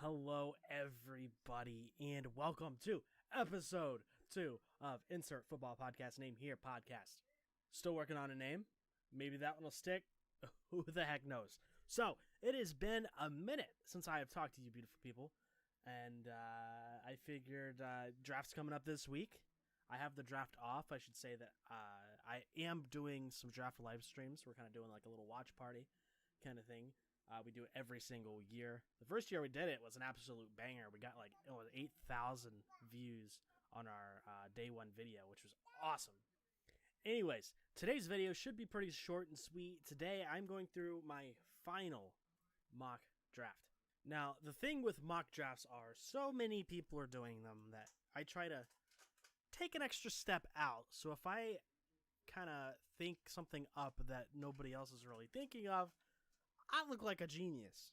Hello, everybody, and welcome to episode 2 of Insert Football Podcast Name Here Podcast. Still working on a name. Maybe that one will stick. Who the heck knows? So, it has been a minute since I have talked to you beautiful people, and I figured draft's coming up this week. I have the draft off. I should say that I am doing some draft live streams. We're kind of doing like a little watch party kind of thing. We do it every single year. The first year we did it was an absolute banger. We got like 8,000 views on our day one video, which was awesome. Anyways, today's video should be pretty short and sweet. Today I'm going through my final mock draft. Now, the thing with mock drafts are so many people are doing them that I try to take an extra step out. So if I kind of think something up that nobody else is really thinking of, I look like a genius.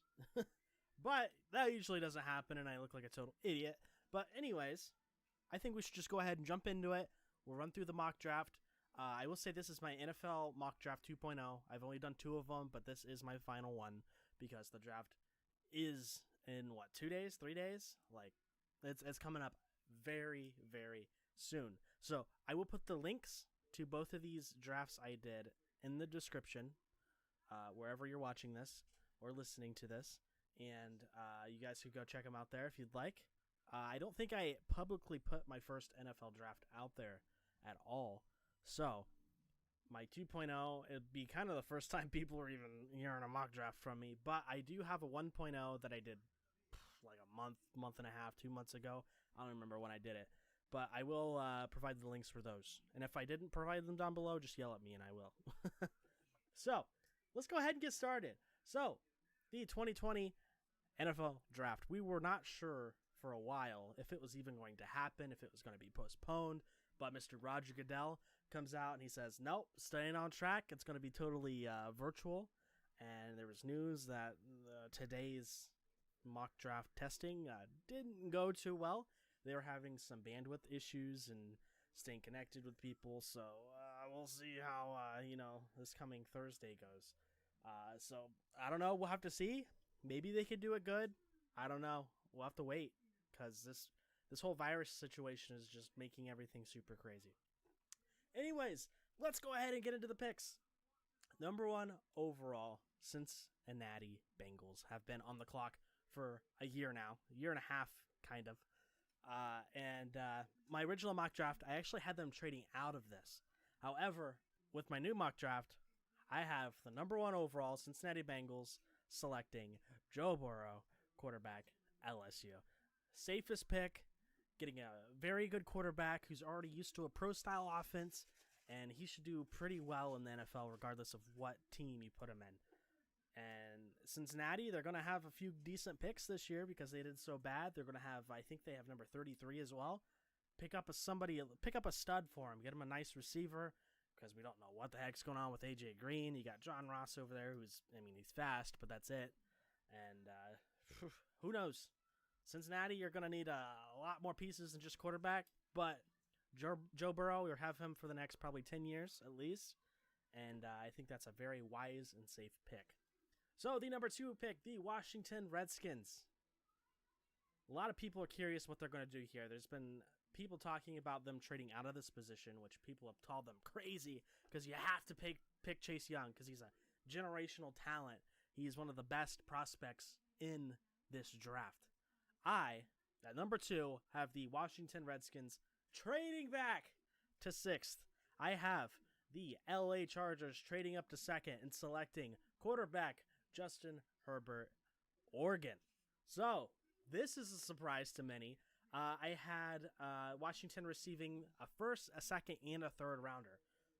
But that usually doesn't happen and I look like a total idiot. But anyways, I think we should just go ahead and jump into it. We'll run through the mock draft. I will say this is my NFL mock draft 2.0. I've only done 2 of them, but this is my final one because the draft is in 2 days, 3 days? Like it's coming up very, very soon. So I will put the links to both of these drafts I did in the description. Wherever you're watching this or listening to this, and you guys could go check them out there if you'd like. I don't think I publicly put my first NFL draft out there at all, so my 2.0, it'd be kind of the first time people are even hearing a mock draft from me, but I do have a 1.0 that I did like a month and a half, 2 months ago. I don't remember when I did it, but I will provide the links for those, and if I didn't provide them down below, just yell at me and I will. So let's go ahead and get started. So, the 2020 NFL Draft. We were not sure for a while if it was even going to happen, if it was going to be postponed, but Mr. Roger Goodell comes out and he says, nope, staying on track. It's going to be totally virtual. And there was news that today's mock draft testing didn't go too well. They were having some bandwidth issues and staying connected with people, so we'll see how this coming Thursday goes. So I don't know. We'll have to see. Maybe they could do it good. I don't know. We'll have to wait because this whole virus situation is just making everything super crazy. Anyways, let's go ahead and get into the picks. Number 1 overall, Cincinnati Bengals have been on the clock for a year now, a year and a half, kind of. And my original mock draft, I actually had them trading out of this. However, with my new mock draft, I have the number 1 overall Cincinnati Bengals selecting Joe Burrow, quarterback, LSU. Safest pick, getting a very good quarterback who's already used to a pro-style offense, and he should do pretty well in the NFL regardless of what team you put him in. And Cincinnati, they're going to have a few decent picks this year because they did so bad. They're going to have, I think they have number 33 as well. Pick up a stud for him. Get him a nice receiver because we don't know what the heck's going on with AJ Green. You got John Ross over there he's fast, but that's it. And who knows? Cincinnati, you're going to need a lot more pieces than just quarterback, but Joe Burrow, you'll have him for the next probably 10 years at least. And I think that's a very wise and safe pick. So, the number 2 pick, the Washington Redskins. A lot of people are curious what they're going to do here. There's been people talking about them trading out of this position, which people have called them crazy because you have to pick Chase Young because he's a generational talent. He's one of the best prospects in this draft. I, at number 2, have the Washington Redskins trading back to 6th. I have the LA Chargers trading up to 2nd and selecting quarterback Justin Herbert, Oregon. So, this is a surprise to many. I had Washington receiving a 1st, a 2nd, and a 3rd rounder.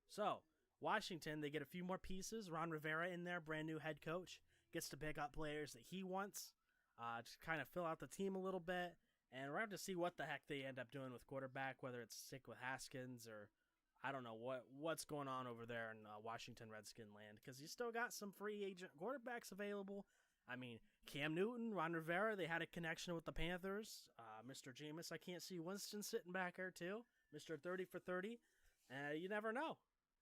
So, Washington, they get a few more pieces. Ron Rivera in there, brand new head coach, gets to pick up players that he wants to kind of fill out the team a little bit. And we're going to see what the heck they end up doing with quarterback, whether it's stick with Haskins or I don't know what's going on over there in Washington Redskin land because you still got some free agent quarterbacks available. I mean, Cam Newton, Ron Rivera, they had a connection with the Panthers. Mr. Jameis, I can't see Winston sitting back there too. Mr. 30 for 30. You never know.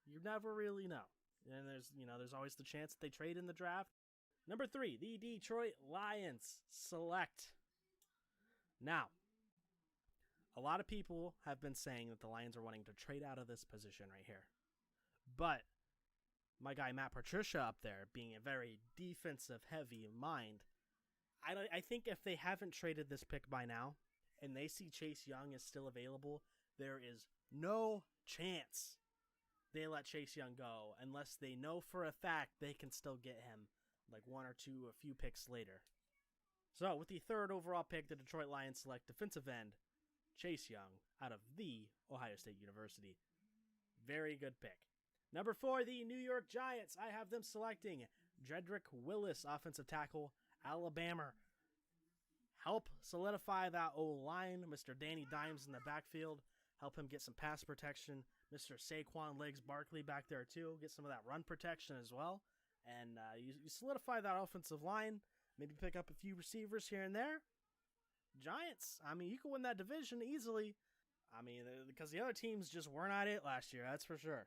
You never really know. And there's always the chance that they trade in the draft. Number 3, the Detroit Lions select Now, a lot of people have been saying that the Lions are wanting to trade out of this position right here. But my guy Matt Patricia up there, being a very defensive-heavy mind, I think if they haven't traded this pick by now, and they see Chase Young is still available, there is no chance they let Chase Young go unless they know for a fact they can still get him like one or two, a few picks later. So with the 3rd overall pick, the Detroit Lions select defensive end Chase Young out of the Ohio State University. Very good pick. Number 4, the New York Giants. I have them selecting Jedrick Willis, offensive tackle, Alabama. Help solidify that O-line. Mr. Danny Dimes in the backfield. Help him get some pass protection. Mr. Saquon Legs Barkley back there too. Get some of that run protection as well. And you solidify that offensive line. Maybe pick up a few receivers here and there. Giants, I mean, you can win that division easily. I mean, because the other teams just were not it last year, that's for sure.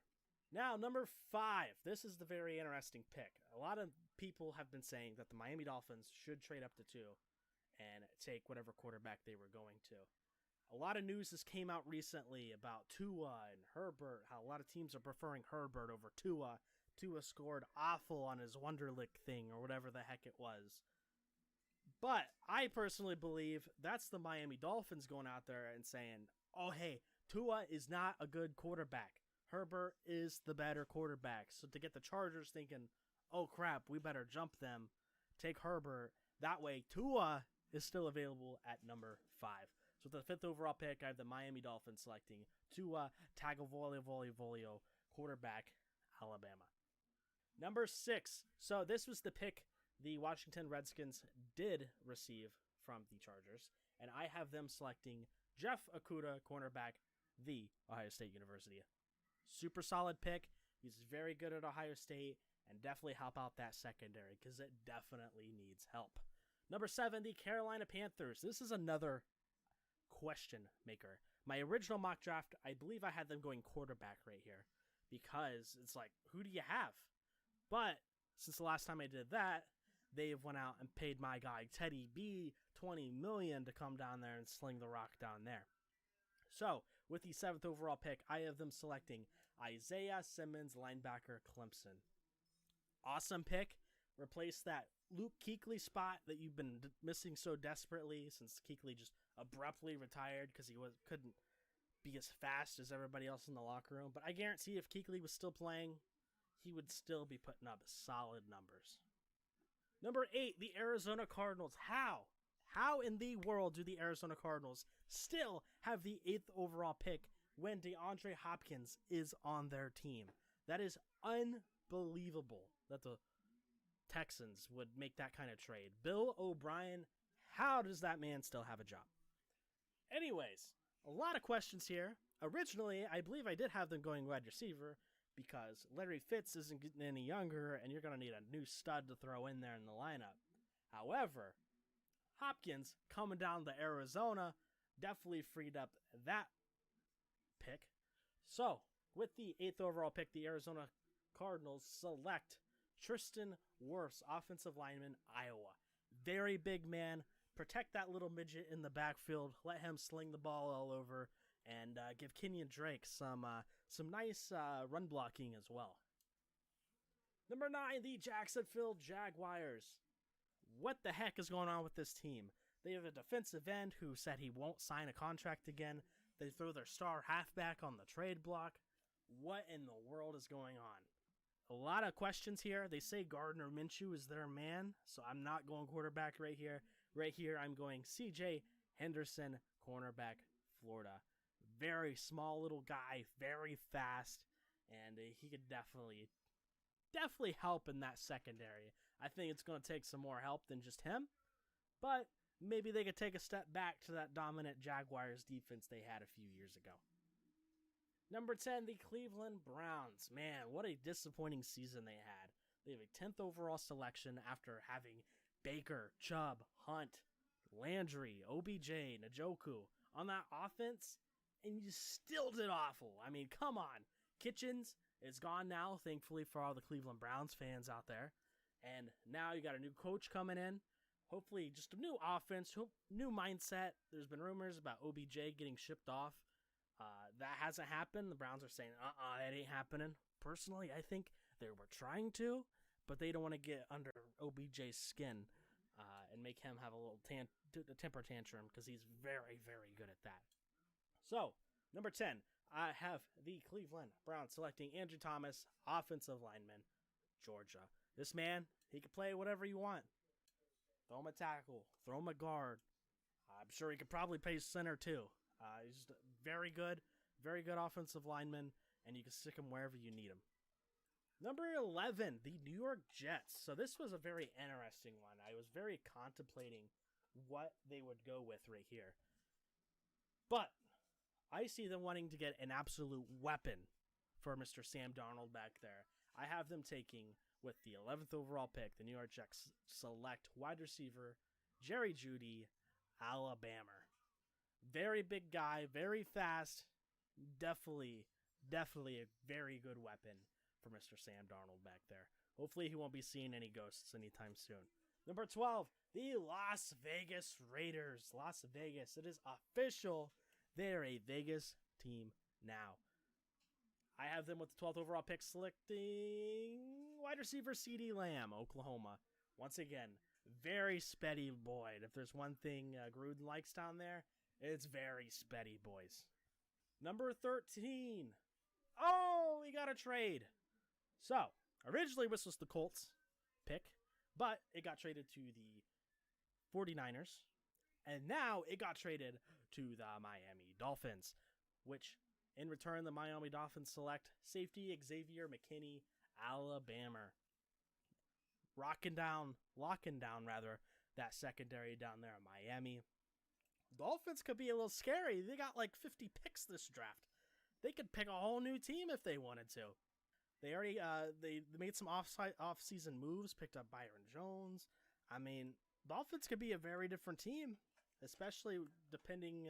Now, number 5. This is the very interesting pick. A lot of people have been saying that the Miami Dolphins should trade up to 2 and take whatever quarterback they were going to. A lot of news has came out recently about Tua and Herbert, how a lot of teams are preferring Herbert over Tua. Tua scored awful on his Wonderlic thing or whatever the heck it was. But I personally believe that's the Miami Dolphins going out there and saying, oh, hey, Tua is not a good quarterback. Herbert is the better quarterback. So to get the Chargers thinking, oh, crap, we better jump them, take Herbert. That way, Tua is still available at number 5. So with the 5th overall pick, I have the Miami Dolphins selecting Tua Tagovailoa, quarterback, Alabama. Number 6. So this was the pick the Washington Redskins did receive from the Chargers, and I have them selecting Jeff Okudah, cornerback, the Ohio State University. Super solid pick. He's very good at Ohio State, and definitely help out that secondary because it definitely needs help. Number 7, the Carolina Panthers. This is another question maker. My original mock draft, I believe I had them going quarterback right here because it's like, who do you have? But since the last time I did that, they've went out and paid my guy Teddy B $20 million to come down there and sling the rock down there. So with the 7th overall pick, I have them selecting Isaiah Simmons, linebacker, Clemson. Awesome pick. Replace that Luke Kuechly spot that you've been missing so desperately since Kuechly just abruptly retired because he couldn't be as fast as everybody else in the locker room. But I guarantee if Kuechly was still playing, he would still be putting up solid numbers. Number 8, the Arizona Cardinals. How in the world do the Arizona Cardinals still have the 8th overall pick when DeAndre Hopkins is on their team? That is unbelievable that the Texans would make that kind of trade. Bill O'Brien, how does that man still have a job? Anyways, a lot of questions here. Originally, I believe I did have them going wide receiver because Larry Fitz isn't getting any younger and you're going to need a new stud to throw in there in the lineup. However, Hopkins coming down to Arizona definitely freed up that pick. So, with the 8th overall pick, the Arizona Cardinals select Tristan Wirfs, offensive lineman, Iowa. Very big man. Protect that little midget in the backfield. Let him sling the ball all over and give Kenyon Drake some nice run blocking as well. Number 9, the Jacksonville Jaguars. What the heck is going on with this team? They have a defensive end who said he won't sign a contract again. They throw their star halfback on the trade block. What in the world is going on? A lot of questions here. They say Gardner Minshew is their man, so I'm not going quarterback right here. Right here, I'm going C.J. Henderson, cornerback, Florida. Very small little guy, very fast, and he could definitely help in that secondary. I think it's going to take some more help than just him, but maybe they could take a step back to that dominant Jaguars defense they had a few years ago. Number 10, the Cleveland Browns. Man, what a disappointing season they had. They have a 10th overall selection after having Baker, Chubb, Hunt, Landry, OBJ, Njoku on that offense, and you still did awful. I mean, come on. Kitchens is gone now, thankfully for all the Cleveland Browns fans out there. And now you got a new coach coming in. hopefully just a new offense, new mindset. There's been rumors about OBJ getting shipped off. That hasn't happened. The Browns are saying, that ain't happening. Personally, I think they were trying to, but they don't want to get under OBJ's skin and make him have a little temper tantrum because he's very, very good at that. So, number 10, I have the Cleveland Browns selecting Andrew Thomas, offensive lineman, Georgia. This man, he can play whatever you want. Throw him a tackle, throw him a guard. I'm sure he could probably play center too. He's just very good offensive lineman, and you can stick him wherever you need him. Number 11, the New York Jets. So this was a very interesting one. I was very contemplating what they would go with right here. But I see them wanting to get an absolute weapon for Mr. Sam Darnold back there. I have them taking, with the 11th overall pick, the New York Jets select wide receiver Jerry Jeudy, Alabama. Very big guy, very fast. Definitely a very good weapon for Mr. Sam Darnold back there. Hopefully he won't be seeing any ghosts anytime soon. Number 12, the Las Vegas Raiders. Las Vegas. It is official. They're a Vegas team now. I have them with the 12th overall pick selecting wide receiver CeeDee Lamb, Oklahoma. Once again, very speddy boy. If there's one thing Gruden likes down there, it's very speddy boys. Number 13. Oh, we got a trade. So, originally this was the Colts pick, but it got traded to the 49ers. And now it got traded to the Miami Dolphins, which in return the Miami Dolphins select safety Xavier McKinney, Alabama. Locking down that secondary down there in Miami. Dolphins could be a little scary. They got like 50 picks this draft. They could pick a whole new team if they wanted to. They already they made some off-season moves, picked up Byron Jones. I mean, Dolphins could be a very different team, especially depending,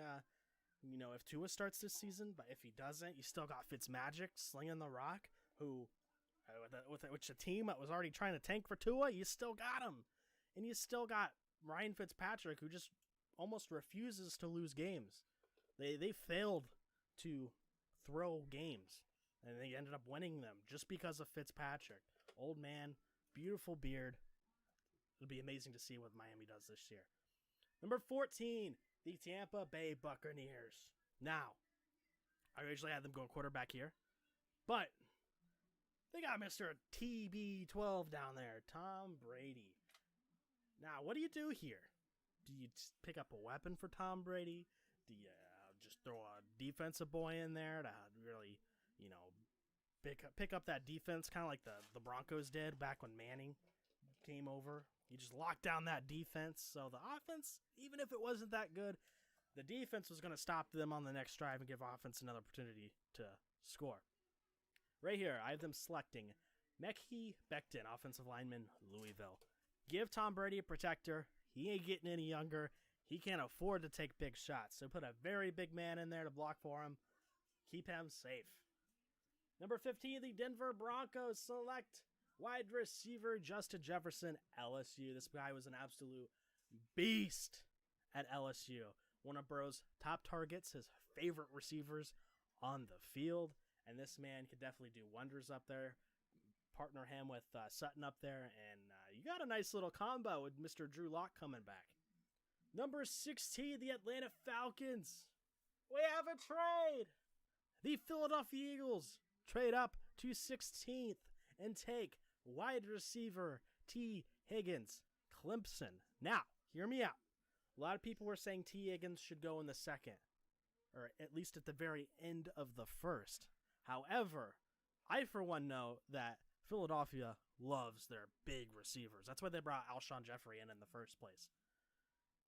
if Tua starts this season. But if he doesn't, you still got Fitzmagic slinging the rock, who, which a team that was already trying to tank for Tua, you still got him. And you still got Ryan Fitzpatrick, who just almost refuses to lose games. They failed to throw games, and they ended up winning them just because of Fitzpatrick. Old man, beautiful beard. It'll be amazing to see what Miami does this year. Number 14, the Tampa Bay Buccaneers. Now, I originally had them go quarterback here, but they got Mr. TB12 down there, Tom Brady. Now, what do you do here? Do you pick up a weapon for Tom Brady? Do you just throw a defensive boy in there to really, pick up that defense, kind of like the Broncos did back when Manning came over? You just lock down that defense. So the offense, even if it wasn't that good, the defense was going to stop them on the next drive and give offense another opportunity to score. Right here, I have them selecting Mekhi Becton, offensive lineman, Louisville. Give Tom Brady a protector. He ain't getting any younger. He can't afford to take big shots. So put a very big man in there to block for him. Keep him safe. Number 15, the Denver Broncos select wide receiver Justin Jefferson, LSU. This guy was an absolute beast at LSU. One of Burrow's top targets, his favorite receivers on the field. And this man could definitely do wonders up there. Partner him with Sutton up there. And you got a nice little combo with Mr. Drew Lock coming back. Number 16, the Atlanta Falcons. We have a trade. The Philadelphia Eagles trade up to 16th and take wide receiver T. Higgins, Clemson. Now, hear me out. A lot of people were saying T. Higgins should go in the second, or at least at the very end of the first. However, I for one know that Philadelphia loves their big receivers. That's why they brought Alshon Jeffrey in the first place.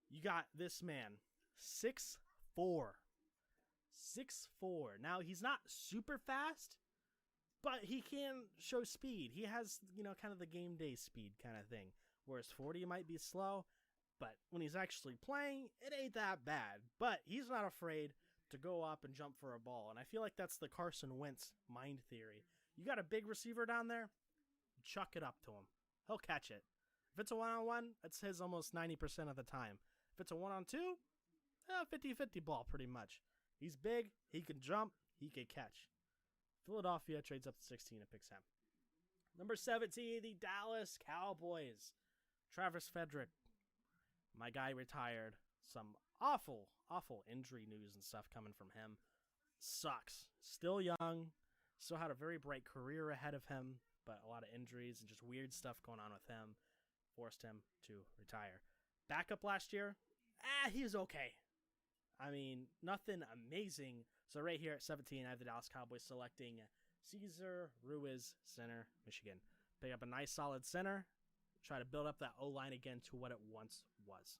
You got this man, 6'4". 6'4". Now, he's not super fast, but he can show speed. He has, kind of the game day speed kind of thing. Whereas 40 might be slow, but when he's actually playing, it ain't that bad. But he's not afraid to go up and jump for a ball. And I feel like that's the Carson Wentz mind theory. You got a big receiver down there, chuck it up to him. He'll catch it. If it's a one-on-one, that's his almost 90% of the time. If it's a one-on-two, 50-50 ball pretty much. He's big, he can jump, he can catch. Philadelphia trades up to 16 and picks him. Number 17, the Dallas Cowboys. Travis Frederick. My guy retired. Some awful injury news and stuff coming from him. Sucks. Still young. Still had a very bright career ahead of him, but a lot of injuries and just weird stuff going on with him forced him to retire. Backup last year, he was okay. I mean, nothing amazing. So right here at 17, I have the Dallas Cowboys selecting Cesar Ruiz, center, Michigan. Pick up a nice solid center. Try to build up that O-line again to what it once was.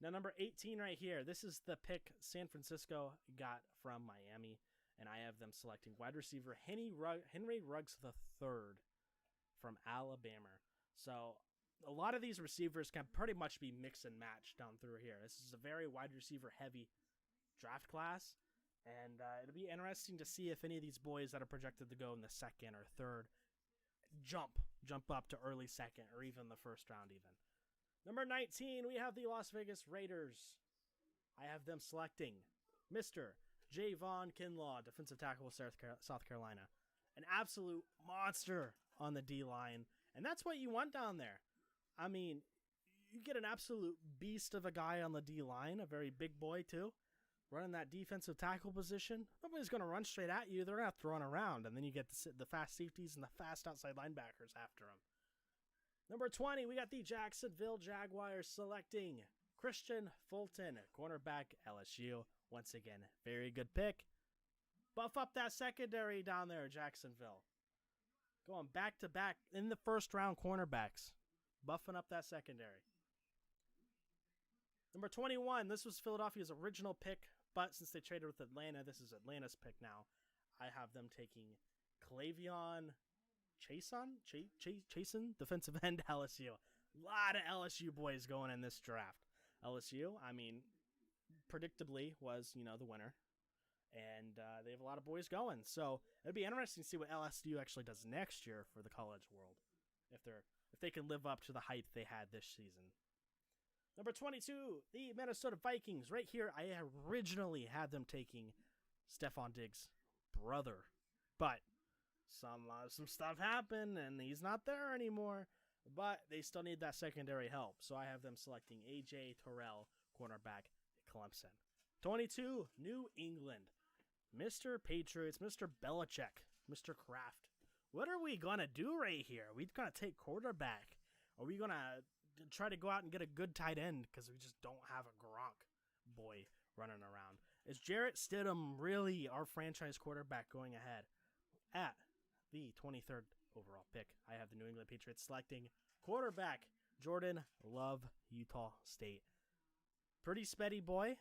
Now, number 18 right here. This is the pick San Francisco got from Miami. And I have them selecting wide receiver Henry Ruggs III from Alabama. So a lot of these receivers can pretty much be mix and match down through here. This is a very wide receiver heavy draft class. And it'll be interesting to see if any of these boys that are projected to go in the second or third jump up to early second or even the first round even. Number 19, we have the Las Vegas Raiders. I have them selecting Mr. Javon Kinlaw, defensive tackle with South Carolina. An absolute monster on the D-line. And that's what you want down there. I mean, you get an absolute beast of a guy on the D-line, a very big boy too, running that defensive tackle position. Nobody's going to run straight at you. They're going to have to run around. And then you get the fast safeties and the fast outside linebackers after them. Number 20, we got the Jacksonville Jaguars selecting Christian Fulton, cornerback, LSU. Once again, very good pick. Buff up that secondary down there, Jacksonville. Going back-to-back in the first-round cornerbacks. Buffing up that secondary. Number 21, this was Philadelphia's original pick, but since they traded with Atlanta, this is Atlanta's pick now. I have them taking Clavion Chason, defensive end, LSU. A lot of LSU boys going in this draft. LSU, I mean, predictably was, the winner. And they have a lot of boys going. So it'd be interesting to see what LSU actually does next year for the college world. If they can live up to the hype they had this season. Number 22, the Minnesota Vikings. Right here, I originally had them taking Stephon Diggs' brother. But some stuff happened, and he's not there anymore. But they still need that secondary help. So I have them selecting A.J. Terrell, cornerback, Clemson. 22, New England. Mr. Patriots, Mr. Belichick, Mr. Kraft. What are we going to do right here? Are we going to take quarterback? Are we going to try to go out and get a good tight end because we just don't have a Gronk boy running around? Is Jarrett Stidham really our franchise quarterback going ahead? At the 23rd overall pick, I have the New England Patriots selecting quarterback Jordan Love, Utah State. Pretty speedy boy.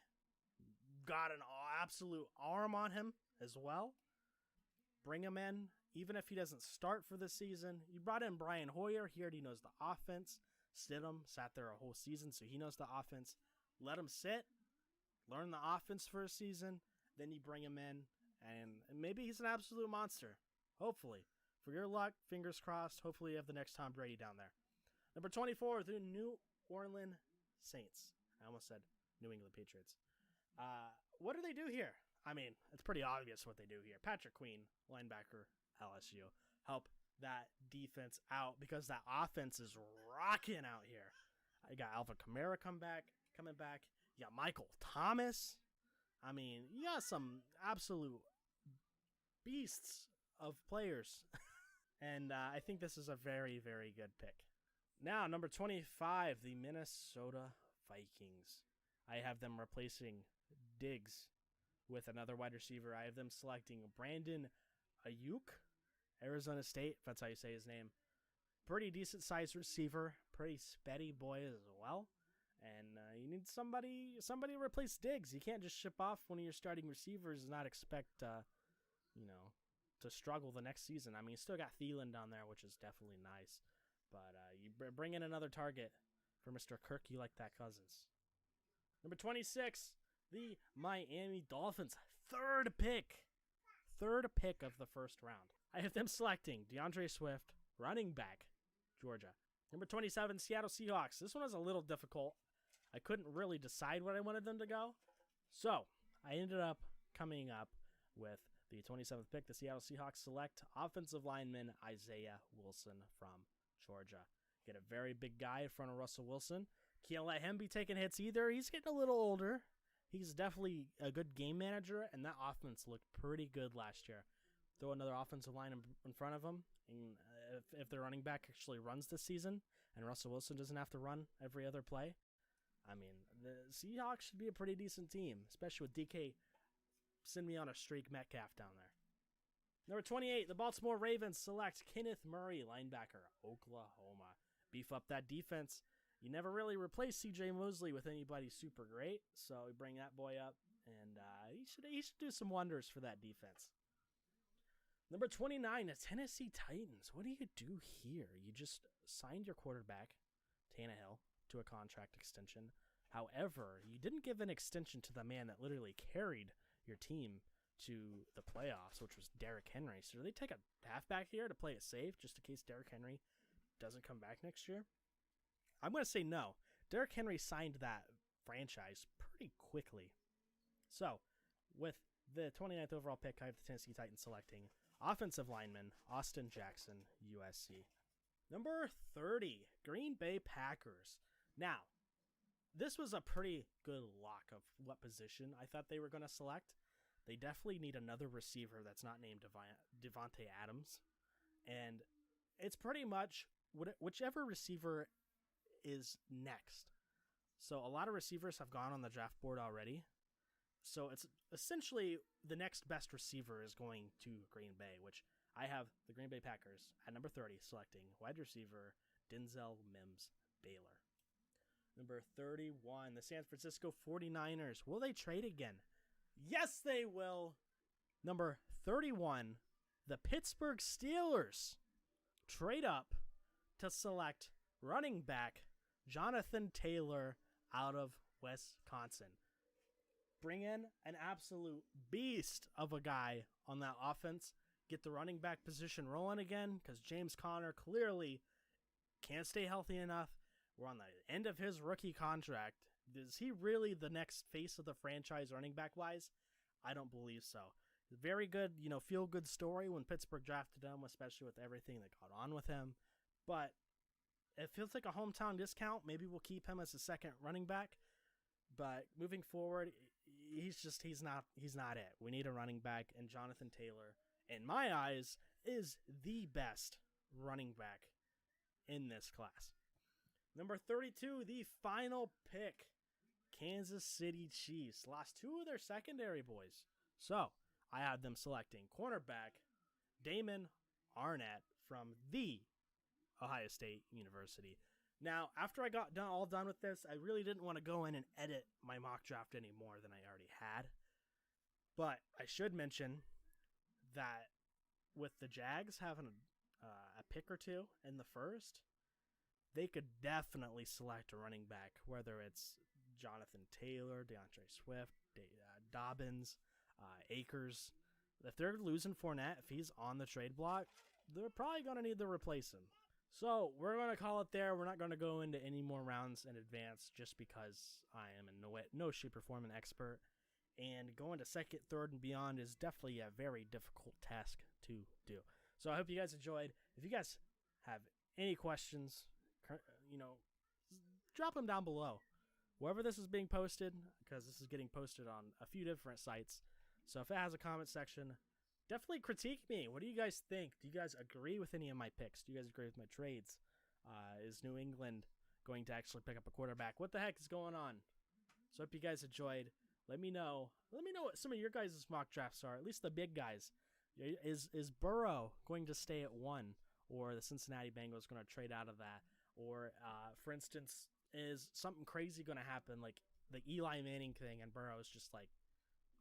Got an absolute arm on him as well. Bring him in, even if he doesn't start for the season. You brought in Brian Hoyer. He already knows the offense. Stidham sat there a whole season, so he knows the offense. Let him sit, learn the offense for a season, then you bring him in, and maybe he's an absolute monster. Hopefully. For your luck, fingers crossed, hopefully you have the next Tom Brady down there. Number 24, the New Orleans Saints. I almost said New England Patriots. What do they do here? I mean, it's pretty obvious what they do here. Patrick Queen, linebacker, LSU. Help that defense out because that offense is rocking out here. I got Alvin Kamara coming back. You got Michael Thomas. I mean, you got some absolute beasts of players. And I think this is a very, very good pick. Now, number 25, the Minnesota Vikings. I have them replacing Diggs with another wide receiver. I have them selecting Brandon Ayuk, Arizona State, if that's how you say his name. Pretty decent sized receiver, pretty speedy boy as well. And you need somebody to replace Diggs. You can't just ship off one of your starting receivers and not expect, to struggle the next season. I mean, you still got Thielen down there, which is definitely nice. But you bring in another target for Mr. Kirk. You like that, Cousins. Number 26, the Miami Dolphins. Third pick of the first round. I have them selecting DeAndre Swift, running back, Georgia. Number 27, Seattle Seahawks. This one was a little difficult. I couldn't really decide where I wanted them to go. So I ended up coming up with the 27th pick. The Seattle Seahawks select offensive lineman Isaiah Wilson from Georgia. Get a very big guy in front of Russell Wilson. Can't let him be taking hits either. He's getting a little older. He's definitely a good game manager, and that offense looked pretty good last year. Throw another offensive line in front of him, and if their running back actually runs this season, and Russell Wilson doesn't have to run every other play, I mean, the Seahawks should be a pretty decent team, especially with DK send me on a streak Metcalf down there. Number 28, the Baltimore Ravens select Kenneth Murray, linebacker, Oklahoma. Beef up that defense. You never really replace C.J. Mosley with anybody super great, so we bring that boy up, and he should do some wonders for that defense. Number 29, the Tennessee Titans. What do you do here? You just signed your quarterback, Tannehill, to a contract extension. However, you didn't give an extension to the man that literally carried your team to the playoffs, which was Derrick Henry. So do they take a halfback here to play it safe, just in case Derrick Henry doesn't come back next year? I'm going to say no. Derrick Henry signed that franchise pretty quickly. So, with the 29th overall pick, I have the Tennessee Titans selecting offensive lineman Austin Jackson, USC. Number 30, Green Bay Packers. Now, this was a pretty good lock of what position I thought they were going to select. They definitely need another receiver that's not named Devontae Adams. And it's pretty much whichever receiver is next. So a lot of receivers have gone on the draft board already. So it's essentially the next best receiver is going to Green Bay, which I have the Green Bay Packers at number 30 selecting wide receiver Denzel Mims Baylor. Number 31, the San Francisco 49ers. Will they trade again? Yes, they will. Number 31, the Pittsburgh Steelers trade up to select running back Jonathan Taylor out of Wisconsin. Bring in an absolute beast of a guy on that offense. Get the running back position rolling again, because James Conner clearly can't stay healthy enough. We're on the end of his rookie contract. Is he really the next face of the franchise running back wise? I don't believe so. Very good, feel good story when Pittsburgh drafted him, especially with everything that got on with him. But it feels like a hometown discount. Maybe we'll keep him as a second running back. But moving forward, he's not it. We need a running back, and Jonathan Taylor, in my eyes, is the best running back in this class. Number 32, the final pick. Kansas City Chiefs lost two of their secondary boys. So I had them selecting cornerback Damon Arnett from the Ohio State University. Now, after I got all done with this, I really didn't want to go in and edit my mock draft any more than I already had. But I should mention that with the Jags having a pick or two in the first, they could definitely select a running back, whether it's Jonathan Taylor, DeAndre Swift, Dobbins, Akers. If they're losing Fournette, if he's on the trade block, they're probably going to need to replace him. So we're going to call it there. We're not going to go into any more rounds in advance just because I am in no shape or form an expert. And going to second, third, and beyond is definitely a very difficult task to do. So I hope you guys enjoyed. If you guys have any questions, drop them down below. Wherever this is being posted, because this is getting posted on a few different sites. So if it has a comment section, definitely critique me. What do you guys think? Do you guys agree with any of my picks? Do you guys agree with my trades? Is New England going to actually pick up a quarterback? What the heck is going on? So I hope you guys enjoyed. Let me know. Let me know what some of your guys' mock drafts are, at least the big guys. Is Burrow going to stay at 1? Or the Cincinnati Bengals going to trade out of that? Or, for instance, is something crazy going to happen, like the Eli Manning thing, and Burrow is just like,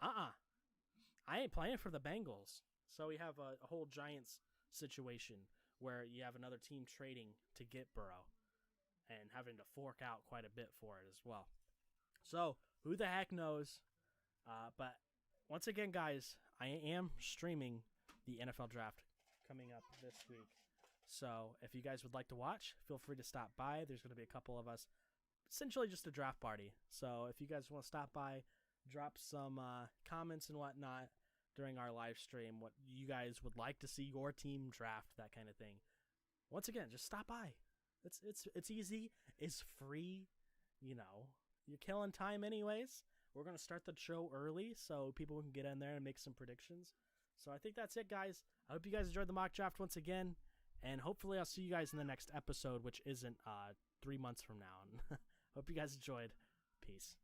I ain't playing for the Bengals. So we have a whole Giants situation where you have another team trading to get Burrow and having to fork out quite a bit for it as well. So who the heck knows? But once again, guys, I am streaming the NFL draft coming up this week. So if you guys would like to watch, feel free to stop by. There's going to be a couple of us, essentially just a draft party. So if you guys want to stop by, drop some comments and whatnot during our live stream, what you guys would like to see your team draft, that kind of thing. Once again, just stop by. It's easy. It's free. You know, you're killing time anyways. We're going to start the show early so people can get in there and make some predictions. So I think that's it, guys. I hope you guys enjoyed the mock draft once again. And hopefully I'll see you guys in the next episode, which isn't 3 months from now. Hope you guys enjoyed. Peace.